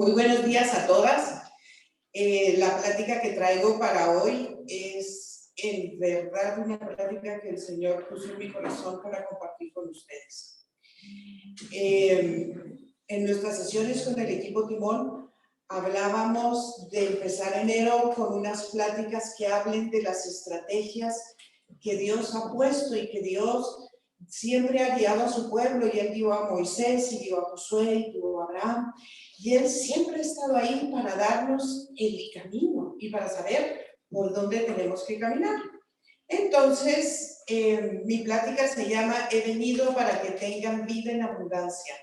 Muy buenos días a todas. La plática que traigo para hoy es en verdad una plática que el Señor puso en mi corazón para compartir con ustedes. En nuestras sesiones con el equipo Timón hablábamos de empezar enero con unas pláticas que hablen de las estrategias que Dios ha puesto y que Dios siempre ha guiado a su pueblo, y Él guió a Moisés, y guió a Josué, y guió a Abraham, y Él siempre ha estado ahí para darnos el camino y para saber por dónde tenemos que caminar. Entonces, mi plática se llama He venido para que tengan vida en abundancia.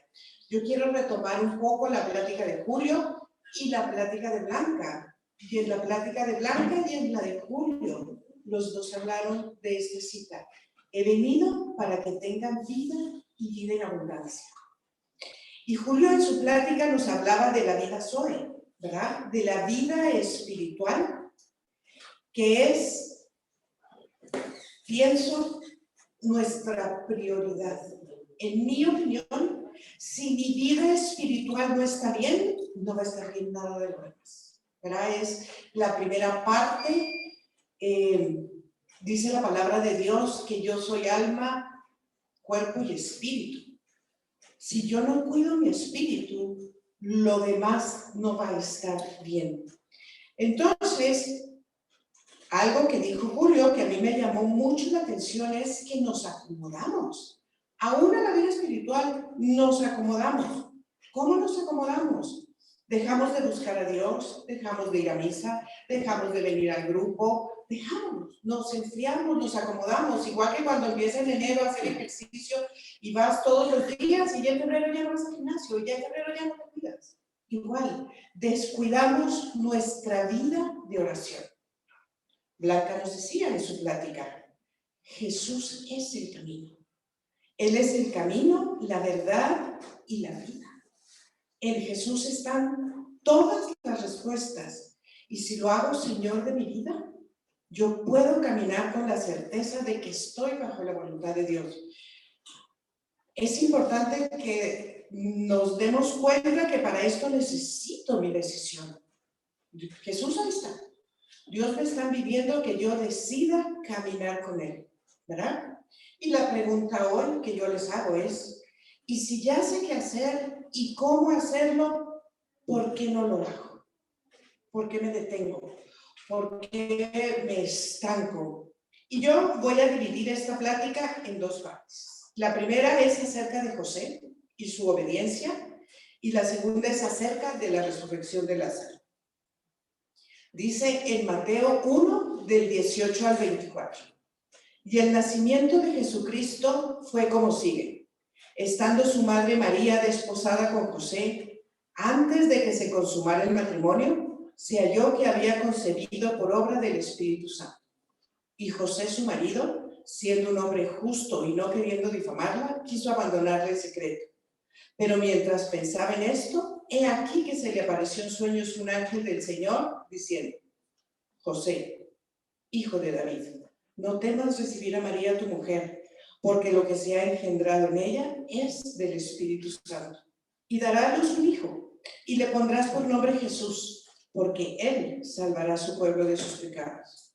Yo quiero retomar un poco la plática de Julio y la plática de Blanca. Y en la plática de Blanca y en la de Julio, los dos hablaron de esta cita. He venido para que tengan vida y vida en abundancia. Y Julio en su plática nos hablaba de la vida Zoe, ¿verdad? De la vida espiritual, que es, pienso, nuestra prioridad. En mi opinión, si mi vida espiritual no está bien, no va a estar bien nada de lo demás, ¿verdad? Es la primera parte. Dice la palabra de Dios que yo soy alma, cuerpo y espíritu. Si yo no cuido mi espíritu, lo demás no va a estar bien. Entonces, algo que dijo Julio que a mí me llamó mucho la atención es que nos acomodamos. Aún a la vida espiritual nos acomodamos. ¿Cómo nos acomodamos? Dejamos de buscar a Dios, dejamos de ir a misa, dejamos de venir al grupo, dejamos, nos enfriamos, nos acomodamos, igual que cuando empieza en enero a hacer ejercicio y vas todos los días y ya en febrero ya no vas al gimnasio, ya en febrero ya no te cuidas. Igual, descuidamos nuestra vida de oración. Blanca nos decía en su plática, Jesús es el camino. Él es el camino, la verdad y la vida. En Jesús están todas las respuestas. Y si lo hago Señor de mi vida, yo puedo caminar con la certeza de que estoy bajo la voluntad de Dios. Es importante que nos demos cuenta que para esto necesito mi decisión. Jesús ahí está. Dios me está pidiendo que yo decida caminar con Él, ¿verdad? Y la pregunta hoy que yo les hago es, ¿y si ya sé qué hacer y cómo hacerlo, por qué no lo hago? ¿Por qué me detengo? ¿Por qué me estanco? Y yo voy a dividir esta plática en dos partes. La primera es acerca de José y su obediencia, y la segunda es acerca de la resurrección de Lázaro. Dice en Mateo 1, del 18 al 24. Y el nacimiento de Jesucristo fue como sigue. Estando su madre María desposada con José, antes de que se consumara el matrimonio, se halló que había concebido por obra del Espíritu Santo. Y José, su marido, siendo un hombre justo y no queriendo difamarla, quiso abandonarle el secreto. Pero mientras pensaba en esto, he aquí que se le apareció en sueños un ángel del Señor, diciendo, José, hijo de David, no temas recibir a María tu mujer, porque lo que se ha engendrado en ella es del Espíritu Santo. Y dará a luz un hijo, y le pondrás por nombre Jesús, porque él salvará a su pueblo de sus pecados.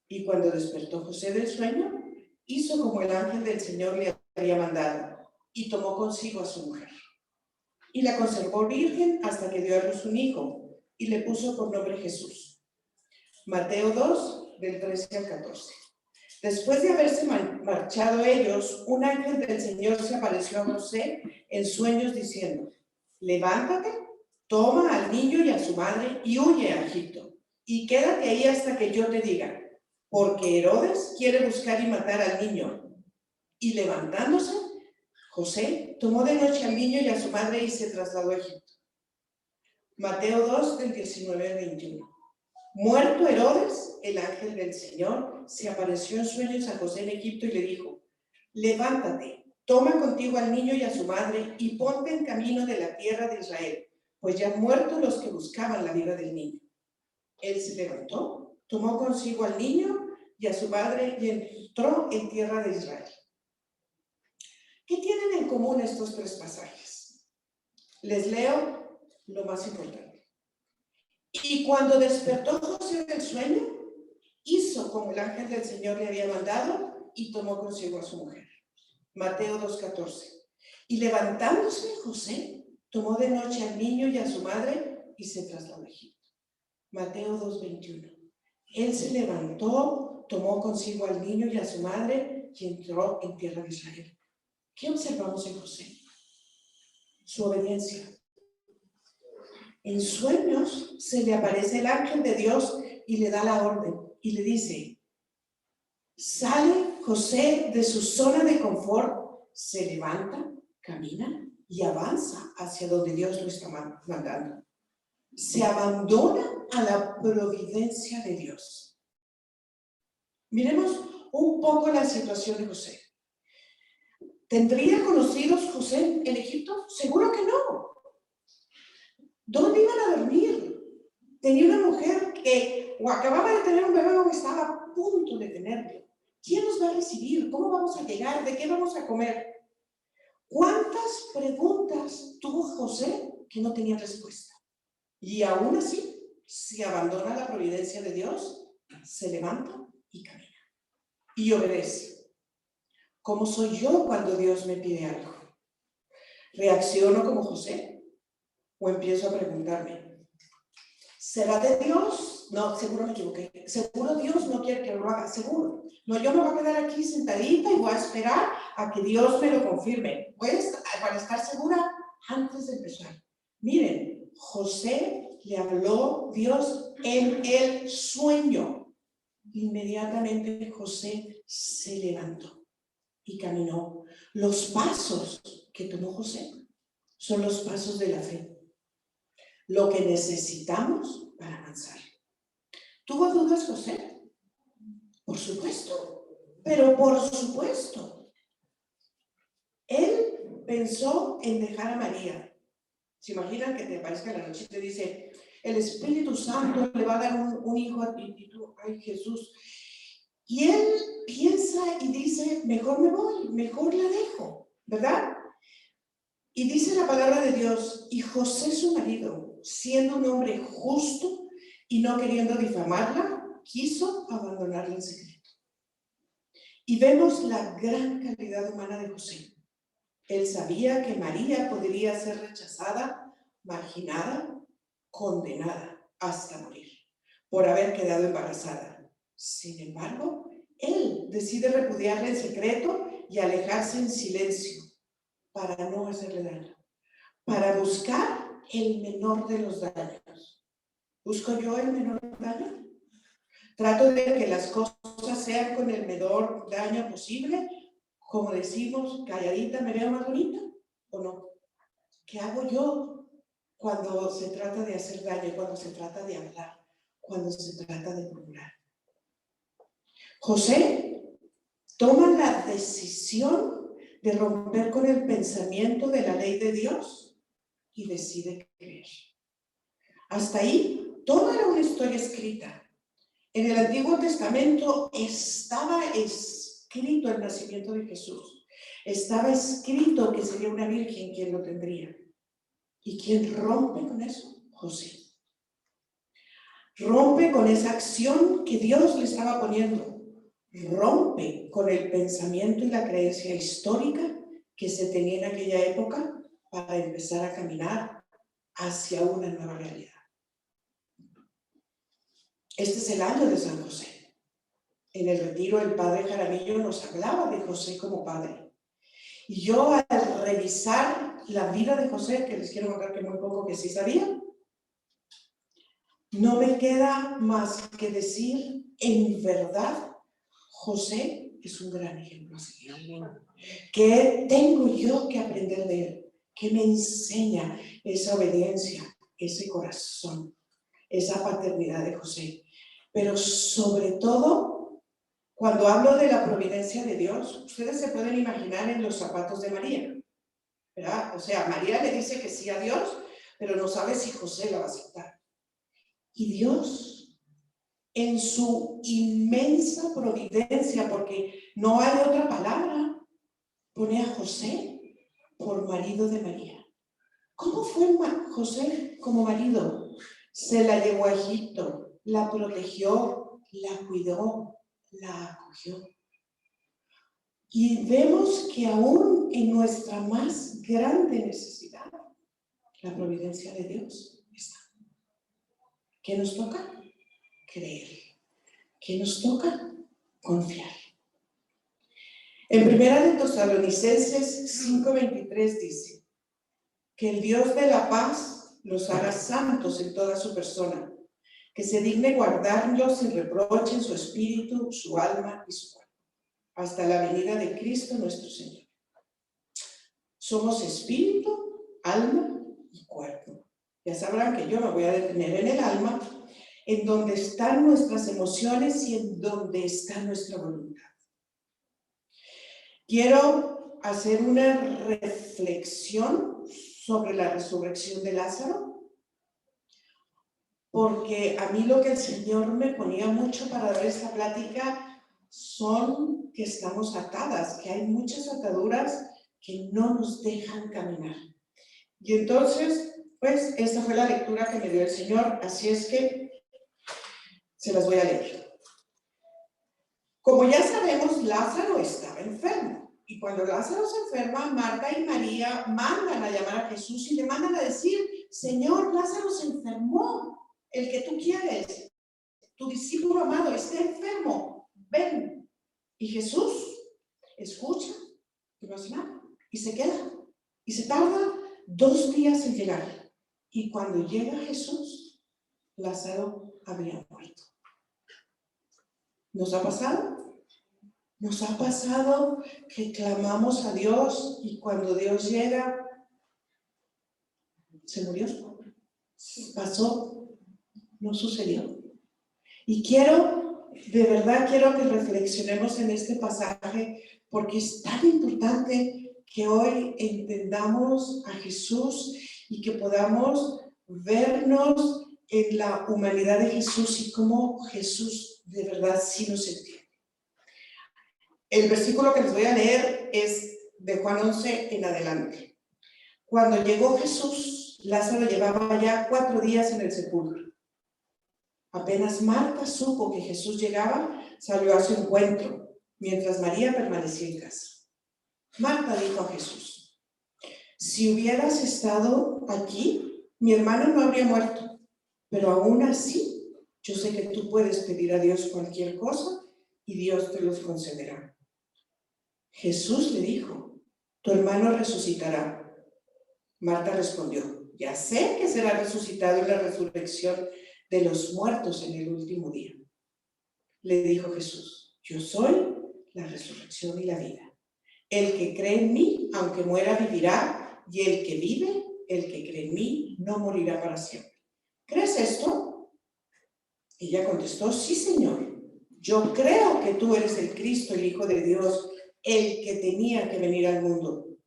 Y cuando despertó José del sueño, hizo como el ángel del Señor le había mandado, y tomó consigo a su mujer. Y la conservó virgen hasta que dio a luz un hijo, y le puso por nombre Jesús. Mateo 2, del 13 al 14. Después de haberse marchado ellos, un ángel del Señor se apareció a José en sueños diciendo, levántate, toma al niño y a su madre y huye a Egipto, y quédate ahí hasta que yo te diga, porque Herodes quiere buscar y matar al niño. Y levantándose, José tomó de noche al niño y a su madre y se trasladó a Egipto. Mateo 2, del 19 al 21. Muerto Herodes, el ángel del Señor se apareció en sueños a José en Egipto y le dijo, levántate, toma contigo al niño y a su madre y ponte en camino de la tierra de Israel, pues ya han muerto los que buscaban la vida del niño. Él se levantó, tomó consigo al niño y a su madre y entró en tierra de Israel. ¿Qué tienen en común estos tres pasajes? Les leo lo más importante. Y cuando despertó José del sueño, hizo como el ángel del Señor le había mandado y tomó consigo a su mujer. Mateo 2:14. Y levantándose José, tomó de noche al niño y a su madre y se trasladó a Egipto. Mateo 2:21. Él se levantó, tomó consigo al niño y a su madre y entró en tierra de Israel. ¿Qué observamos en José? Su obediencia. En sueños se le aparece el ángel de Dios y le da la orden y le dice: sale José de su zona de confort, se levanta, camina y avanza hacia donde Dios lo está mandando. Se abandona a la providencia de Dios. Miremos un poco la situación de José. ¿Tendría conocidos José en Egipto? Seguro que no. ¿Dónde iban a dormir? Tenía una mujer que o acababa de tener un bebé o estaba a punto de tenerlo. ¿Quién nos va a recibir? ¿Cómo vamos a llegar? ¿De qué vamos a comer? ¿Cuántas preguntas tuvo José que no tenía respuesta? Y aún así, se abandona la providencia de Dios, se levanta y camina. Y obedece. ¿Cómo soy yo cuando Dios me pide algo? ¿Reacciono como José? ¿O empiezo a preguntarme: ¿será de Dios? No, seguro me equivoqué. Seguro Dios no quiere que lo haga, seguro. No, yo me voy a quedar aquí sentadita y voy a esperar a que Dios me lo confirme. Para estar segura antes de empezar. Miren, José le habló Dios en el sueño. Inmediatamente José se levantó y caminó. Los pasos que tomó José son los pasos de la fe. Lo que necesitamos para avanzar. ¿Tuvo dudas José? Por supuesto, pero por supuesto. Él pensó en dejar a María. ¿Se imaginan que te aparezca en la noche y te dice: el Espíritu Santo le va a dar un hijo a ti? Y tú: ay, Jesús. Y él piensa y dice: mejor me voy, mejor la dejo, ¿verdad? Y dice la palabra de Dios: y José su marido, siendo un hombre justo y no queriendo difamarla, quiso abandonarla en secreto. Y vemos la gran calidad humana de José. Él sabía que María podría ser rechazada, marginada, condenada hasta morir por haber quedado embarazada. Sin embargo, él decide repudiarla en secreto y alejarse en silencio para no hacerle daño, para buscar el menor de los daños. ¿Busco yo el menor daño? Trato de que las cosas sean con el menor daño posible. Como decimos, calladita me veo más bonita, ¿o no? ¿Qué hago yo cuando se trata de hacer daño, cuando se trata de hablar, cuando se trata de murmurar? José toma la decisión de romper con el pensamiento de la ley de Dios y decide creer. Hasta ahí, toda era una historia escrita. En el Antiguo Testamento estaba escrito el nacimiento de Jesús. Estaba escrito que sería una virgen quien lo tendría. ¿Y quién rompe con eso? José. Rompe con esa acción que Dios le estaba poniendo. Rompe con el pensamiento y la creencia histórica que se tenía en aquella época para empezar a caminar hacia una nueva realidad. Este es el año de San José. En el retiro el padre Jaramillo nos hablaba de José como padre. Y yo al revisar la vida de José, que les quiero contar que muy poco que sí sabía, no me queda más que decir: en verdad, José es un gran ejemplo a seguir. ¿Qué tengo yo que aprender de él? ¿Qué me enseña esa obediencia, ese corazón, esa paternidad de José? Pero sobre todo, cuando hablo de la providencia de Dios, ustedes se pueden imaginar en los zapatos de María, ¿verdad? O sea, María le dice que sí a Dios, pero no sabe si José la va a aceptar. Y Dios, en su inmensa providencia, porque no hay otra palabra, pone a José por marido de María. ¿Cómo fue José como marido? Se la llevó a Egipto, la protegió, la cuidó, la acogió. Y vemos que aún en nuestra más grande necesidad, la providencia de Dios está. ¿Qué nos toca? Creer. ¿Qué nos toca? Confiar. En 1 Tesalonicenses 5:23 dice que el Dios de la paz los haga santos en toda su persona, que se digne guardarlos sin reproche en su espíritu, su alma y su cuerpo, hasta la venida de Cristo nuestro Señor. Somos espíritu, alma y cuerpo. Ya sabrán que yo me voy a detener en el alma, en donde están nuestras emociones y en donde está nuestra voluntad. Quiero hacer una reflexión sobre la resurrección de Lázaro, porque a mí lo que el Señor me ponía mucho para dar esta plática son que estamos atadas, que hay muchas ataduras que no nos dejan caminar. Y entonces, pues, esta fue la lectura que me dio el Señor, así es que se las voy a leer. Como ya sabemos, Lázaro estaba enfermo. Y cuando Lázaro se enferma, Marta y María mandan a llamar a Jesús y le mandan a decir: Señor, Lázaro se enfermó, el que tú quieres, tu discípulo amado está enfermo, ven. Y Jesús escucha y no hace nada, y se queda, y se tarda 2 días en llegar. Y cuando llega Jesús, Lázaro había muerto. ¿Nos ha pasado? Nos ha pasado que clamamos a Dios y cuando Dios llega, se murió, pasó, no sucedió. Y de verdad quiero que reflexionemos en este pasaje porque es tan importante que hoy entendamos a Jesús y que podamos vernos en la humanidad de Jesús y cómo Jesús de verdad sí nos entiende. El versículo que les voy a leer es de Juan 11 en adelante. Cuando llegó Jesús, Lázaro llevaba ya 4 días en el sepulcro. Apenas Marta supo que Jesús llegaba, salió a su encuentro, mientras María permanecía en casa. Marta dijo a Jesús: si hubieras estado aquí, mi hermano no habría muerto, pero aún así, yo sé que tú puedes pedir a Dios cualquier cosa y Dios te los concederá. Jesús le dijo: tu hermano resucitará. Marta respondió: ya sé que será resucitado en la resurrección de los muertos en el último día. Le dijo Jesús: yo soy la resurrección y la vida. El que cree en mí, aunque muera, vivirá, y el que vive, el que cree en mí, no morirá para siempre. ¿Crees esto? Ella contestó: sí, Señor. Yo creo que tú eres el Cristo, el Hijo de Dios, el que tenía que venir al mundo.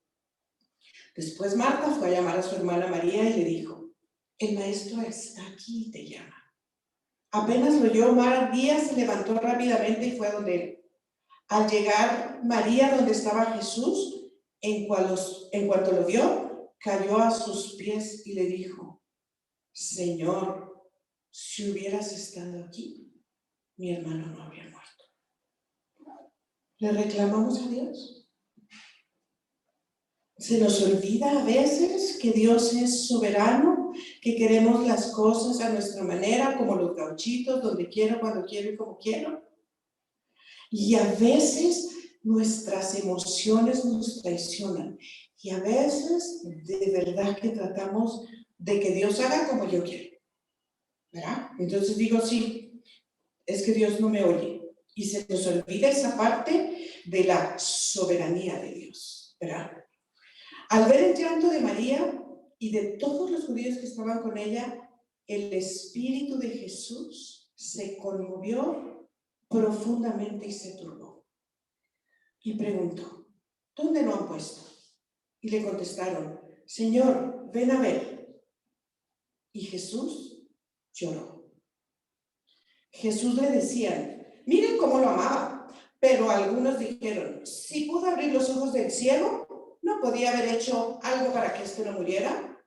Después Marta fue a llamar a su hermana María y le dijo: el maestro está aquí y te llama. Apenas lo oyó, María se levantó rápidamente y fue a donde él. Al llegar María donde estaba Jesús, en cuanto lo vio, cayó a sus pies y le dijo: Señor, si hubieras estado aquí, mi hermano no habría muerto. ¿Le reclamamos a Dios? Se nos olvida a veces que Dios es soberano, que queremos las cosas a nuestra manera, como los gauchitos, donde quiero, cuando quiero y como quiero. Y a veces nuestras emociones nos traicionan. Y a veces de verdad que tratamos de que Dios haga como yo quiero, ¿verdad? Entonces digo: sí, es que Dios no me oye. Y se nos olvida esa parte de la soberanía de Dios, ¿verdad? Al ver el llanto de María y de todos los judíos que estaban con ella, el espíritu de Jesús se conmovió profundamente y se turbó. Y preguntó: ¿dónde lo han puesto? Y le contestaron: Señor, ven a ver. Y Jesús lloró. Jesús le decían: miren cómo lo amaba. Pero algunos dijeron: si pudo abrir los ojos del ciego, ¿no podía haber hecho algo para que éste no muriera?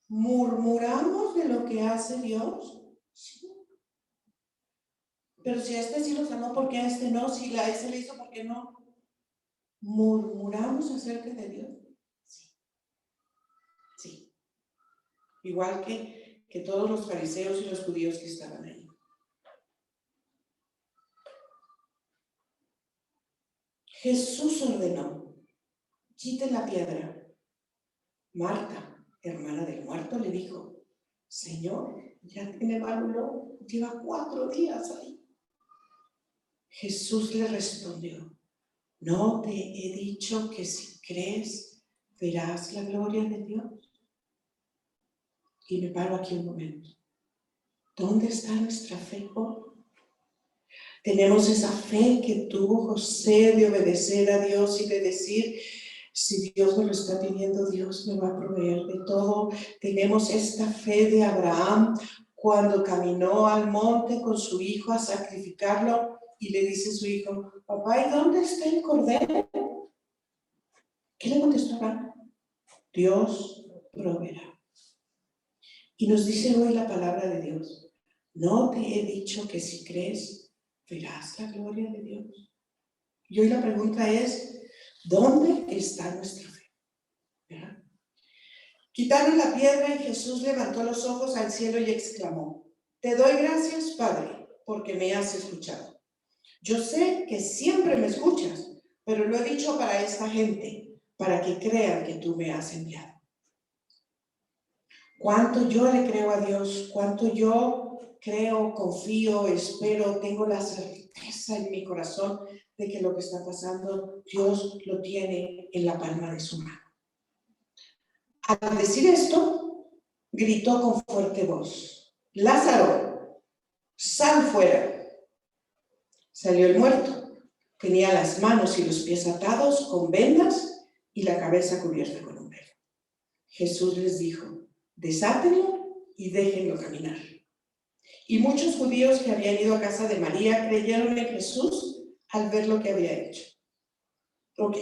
¿Murmuramos de lo que hace Dios? Sí. Pero si a este sí lo sanó, ¿por qué a este no? Si a ese le hizo, ¿por qué no? ¿Murmuramos acerca de Dios? Sí. Sí. Igual que todos los fariseos y los judíos que estaban ahí. Jesús ordenó: quiten la piedra. Marta, hermana del muerto, le dijo: Señor, ya tiene mal olor, lleva 4 días ahí. Jesús le respondió: ¿no te he dicho que si crees verás la gloria de Dios? Y me paro aquí un momento. ¿Dónde está nuestra fe hoy? Tenemos esa fe que tuvo José de obedecer a Dios y de decir: si Dios me lo está pidiendo, Dios me va a proveer de todo. Tenemos esta fe de Abraham cuando caminó al monte con su hijo a sacrificarlo y le dice a su hijo: papá, ¿y dónde está el cordero? ¿Qué le contestó Abraham? Dios proveerá. Y nos dice hoy la palabra de Dios: ¿no te he dicho que si crees verás la gloria de Dios? Y hoy la pregunta es: ¿dónde está nuestra fe? ¿Verdad? Quitaron la piedra y Jesús levantó los ojos al cielo y exclamó: te doy gracias, Padre, porque me has escuchado. Yo sé que siempre me escuchas, pero lo he dicho para esta gente, para que crean que tú me has enviado. Cuánto yo le creo a Dios, cuánto yo creo, confío, espero, tengo la certeza en mi corazón de que lo que está pasando, Dios lo tiene en la palma de su mano. Al decir esto, gritó con fuerte voz: Lázaro, sal fuera. Salió el muerto. Tenía las manos y los pies atados con vendas y la cabeza cubierta con un velo. Jesús les dijo: desátenlo y déjenlo caminar. Y muchos judíos que habían ido a casa de María creyeron en Jesús al ver lo que había hecho. Ok.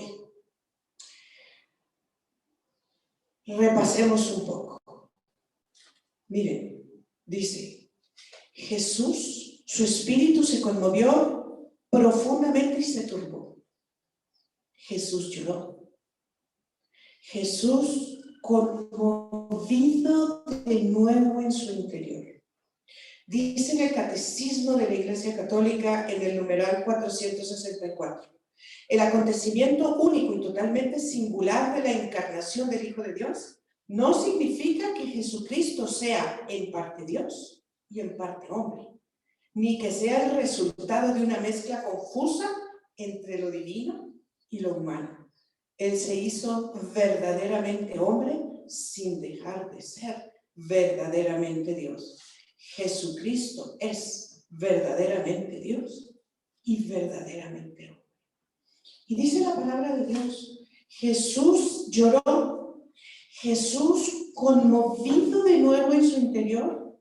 Repasemos un poco. Miren, dice: Jesús, su espíritu se conmovió profundamente y se turbó. Jesús lloró. Jesús conmovido de nuevo en su interior. Dice en el Catecismo de la Iglesia Católica, en el numeral 464, el acontecimiento único y totalmente singular de la encarnación del Hijo de Dios no significa que Jesucristo sea en parte Dios y en parte hombre, ni que sea el resultado de una mezcla confusa entre lo divino y lo humano. Él se hizo verdaderamente hombre sin dejar de ser verdaderamente Dios. Jesucristo es verdaderamente Dios y verdaderamente hombre. Y dice la palabra de Dios: Jesús lloró. Jesús, conmovido de nuevo en su interior,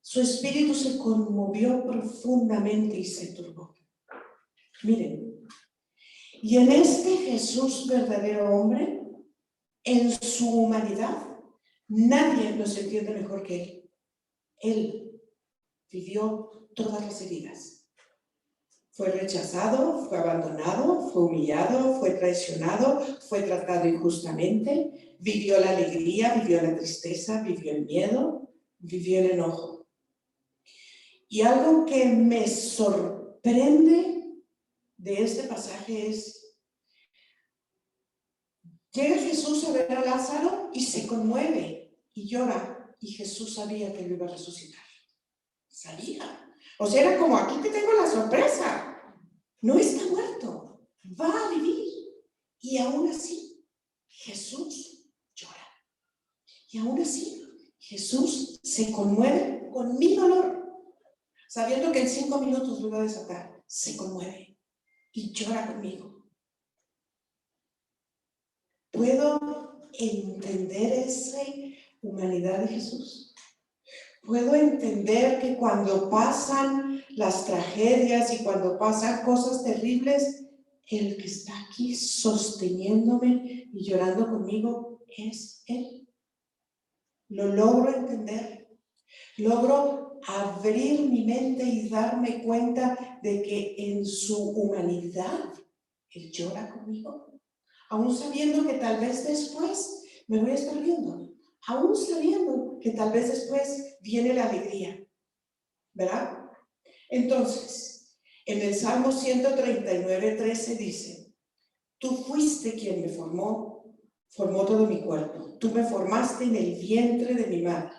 su espíritu se conmovió profundamente y se turbó. Miren, y en este Jesús verdadero hombre, en su humanidad, nadie nos entiende mejor que Él. Él vivió todas las heridas. Fue rechazado, fue abandonado, fue humillado, fue traicionado, fue tratado injustamente, vivió la alegría, vivió la tristeza, vivió el miedo, vivió el enojo. Y algo que me sorprende de este pasaje es: llega Jesús a ver a Lázaro y se conmueve y llora, y Jesús sabía que lo iba a resucitar. Sabía. O sea, era como: aquí te tengo la sorpresa. No está muerto, va a vivir. Y aún así, Jesús llora. Y aún así, Jesús se conmueve con mi dolor, sabiendo que en 5 minutos lo va a desatar. Se conmueve y llora conmigo. ¿Puedo entender esa humanidad de Jesús? ¿Puedo entender que cuando pasan las tragedias y cuando pasan cosas terribles, el que está aquí sosteniéndome y llorando conmigo es Él? lo logro entender, logro abrir mi mente y darme cuenta de que en su humanidad Él llora conmigo, aún sabiendo que tal vez después me voy a estar riendo, aún sabiendo que tal vez después viene la alegría, ¿verdad? Entonces, en el Salmo 139:13 dice: tú fuiste quien me formó todo mi cuerpo, tú me formaste en el vientre de mi madre.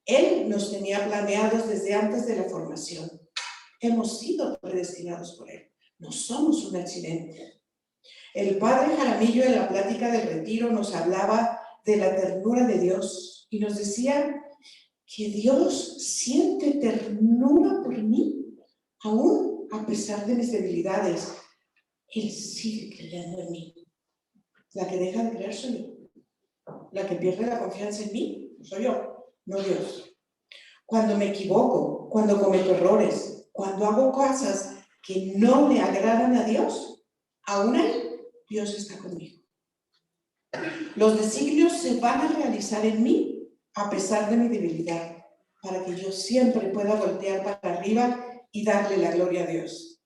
Él nos tenía planeados desde antes de la formación. Hemos sido predestinados por Él, no somos un accidente. El padre Jaramillo en la plática del retiro nos hablaba de la ternura de Dios y nos decía que Dios siente ternura por mí, aún a pesar de mis debilidades. Él sigue creyendo en mí. La que deja de creer soy yo. La que pierde la confianza en mí soy yo, no Dios. Cuando me equivoco, cuando cometo errores, cuando hago cosas que no le agradan a Dios, aún ahí Dios está conmigo. Los designios se van a realizar en mí a pesar de mi debilidad, para que yo siempre pueda voltear para arriba y darle la gloria a Dios.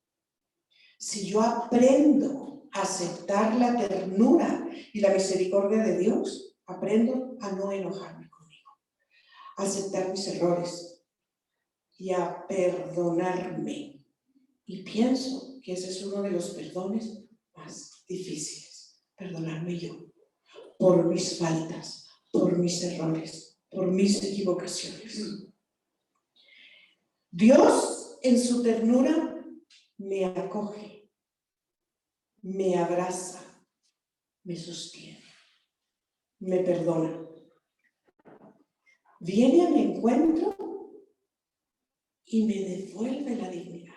Si yo aprendo a aceptar la ternura y la misericordia de Dios, aprendo a no enojarme conmigo, a aceptar mis errores y a perdonarme. Y pienso que ese es uno de los perdones más difíciles, perdonarme yo, por mis faltas, por mis errores, por mis equivocaciones. Dios en su ternura me acoge, me abraza, me sostiene, me perdona. Viene a mi encuentro y me devuelve la dignidad.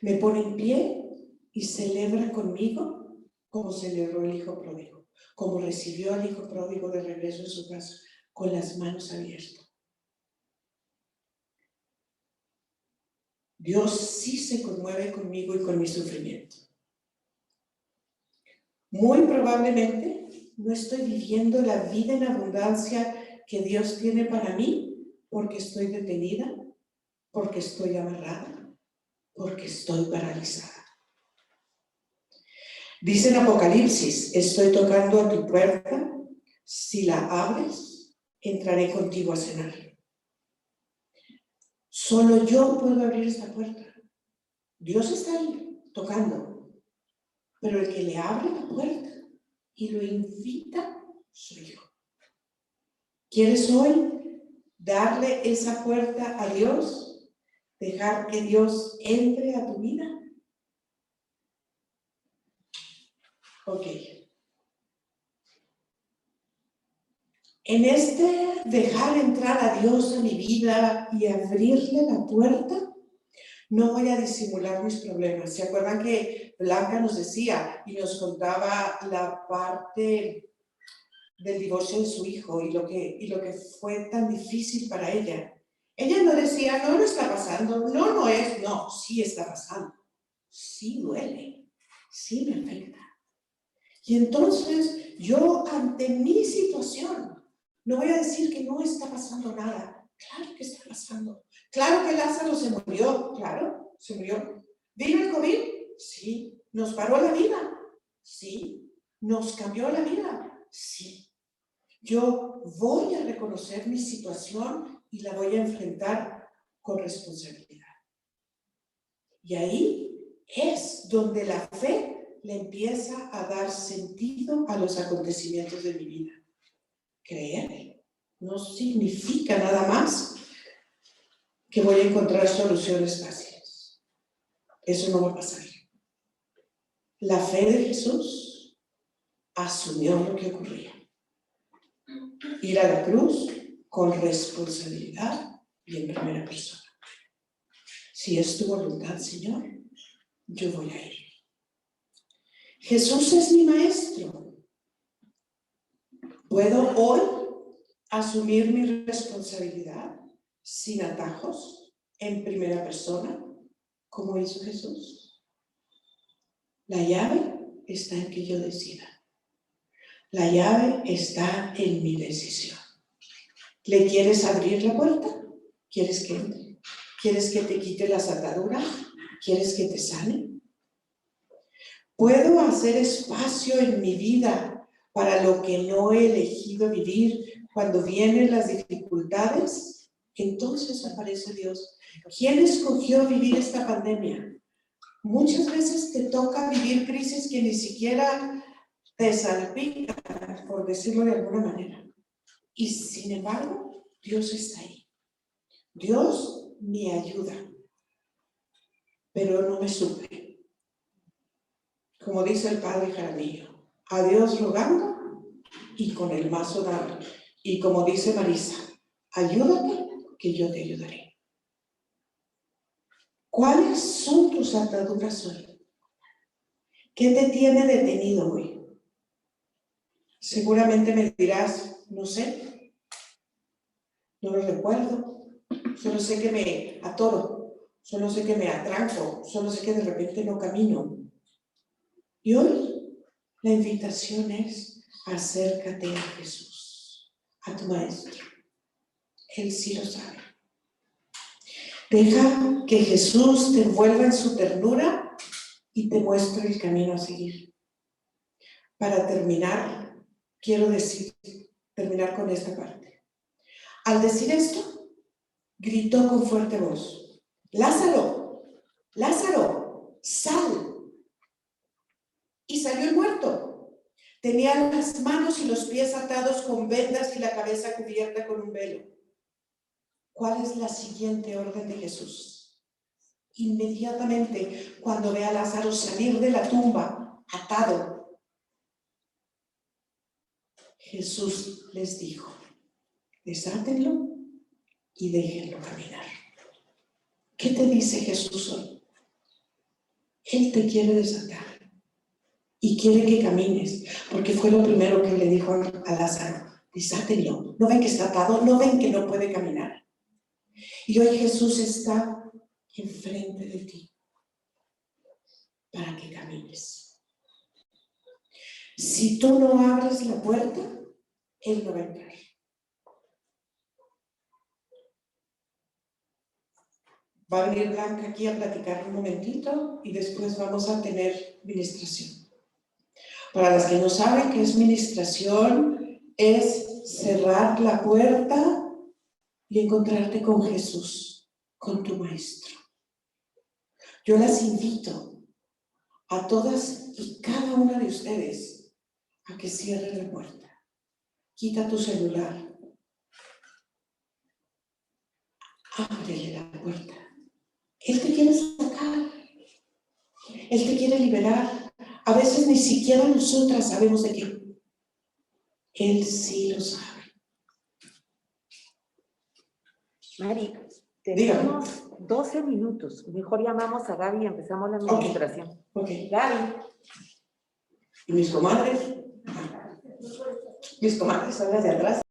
Me pone en pie y celebra conmigo como celebró el hijo pródigo, como recibió al hijo pródigo de regreso en su casa, con las manos abiertas. Dios sí se conmueve conmigo y con mi sufrimiento. Muy probablemente no estoy viviendo la vida en abundancia que Dios tiene para mí porque estoy detenida, porque estoy amarrada, porque estoy paralizada. Dice en Apocalipsis: estoy tocando a tu puerta, si la abres, entraré contigo a cenar. Solo yo puedo abrir esta puerta. Dios está ahí tocando, pero el que le abre la puerta y lo invita soy yo. ¿Quieres hoy darle esa puerta a Dios? ¿Dejar que Dios entre a tu vida? Ok. En este dejar entrar a Dios a mi vida y abrirle la puerta, no voy a disimular mis problemas. ¿Se acuerdan que Blanca nos decía y nos contaba la parte del divorcio de su hijo y lo que fue tan difícil para ella? Ella no decía: no está pasando, no es, no, sí está pasando, sí duele, sí me afecta. Y entonces yo, ante mi situación, no voy a decir que no está pasando nada. Claro que está pasando. Claro que Lázaro se murió. Claro, se murió. ¿Vino el COVID? Sí. ¿Nos paró la vida? Sí. ¿Nos cambió la vida? Sí. Yo voy a reconocer mi situación y la voy a enfrentar con responsabilidad. Y ahí es donde la fe le empieza a dar sentido a los acontecimientos de mi vida. Creer no significa nada más que voy a encontrar soluciones fáciles. Eso no va a pasar. La fe de Jesús asumió lo que ocurría. Ir a la cruz con responsabilidad y en primera persona. Si es tu voluntad, Señor, yo voy a ir. Jesús es mi maestro. ¿Puedo hoy asumir mi responsabilidad sin atajos, en primera persona, como hizo Jesús? La llave está en que yo decida. La llave está en mi decisión. ¿Le quieres abrir la puerta? ¿Quieres que entre? ¿Quieres que te quite las ataduras? ¿Quieres que te sane? ¿Puedo hacer espacio en mi vida para lo que no he elegido vivir cuando vienen las dificultades? Entonces aparece Dios. ¿Quién escogió vivir esta pandemia? Muchas veces te toca vivir crisis que ni siquiera te salpican, por decirlo de alguna manera. Y sin embargo, Dios está ahí. Dios me ayuda, pero no me suple. Como dice el padre Jaramillo, a Dios rogando y con el mazo dado. Y como dice Marisa, ayúdate que yo te ayudaré. ¿Cuáles son tus ataduras hoy? ¿Qué te tiene detenido hoy? Seguramente me dirás, no sé, no lo recuerdo, solo sé que me atoro, solo sé que me atranco, solo sé que de repente no camino. Y hoy la invitación es acércate a Jesús, a tu Maestro. Él sí lo sabe. Deja que Jesús te envuelva en su ternura y te muestre el camino a seguir. Para terminar, quiero terminar con esta parte. Al decir esto, gritó con fuerte voz: ¡Lázaro! ¡Lázaro! ¡Sal! Y salió el muerto. Tenía las manos y los pies atados con vendas y la cabeza cubierta con un velo. ¿Cuál es la siguiente orden de Jesús? Inmediatamente, cuando ve a Lázaro salir de la tumba, atado, Jesús les dijo: desátenlo y déjenlo caminar. ¿Qué te dice Jesús hoy? Él te quiere desatar y quiere que camines, porque fue lo primero que le dijo a Lázaro: desátenlo. ¿No ven que está atado? ¿No ven que no puede caminar? Y hoy Jesús está enfrente de ti para que camines. Si tú no abres la puerta, Él no va a entrar. Va a venir Blanca aquí a platicar un momentito y después vamos a tener ministración. Para las que no saben qué es ministración, es cerrar la puerta y encontrarte con Jesús, con tu Maestro. Yo las invito a todas y cada una de ustedes a que cierren la puerta. Quita tu celular. Ábrele la puerta. Él te quiere sacar. Él te quiere liberar. A veces ni siquiera nosotras sabemos de qué. Él sí lo sabe. Mari, tenemos 12 minutos. Mejor llamamos a Gaby y empezamos la administración. Okay. Gaby. ¿Y mis comadres? Mis comadres son las de atrás.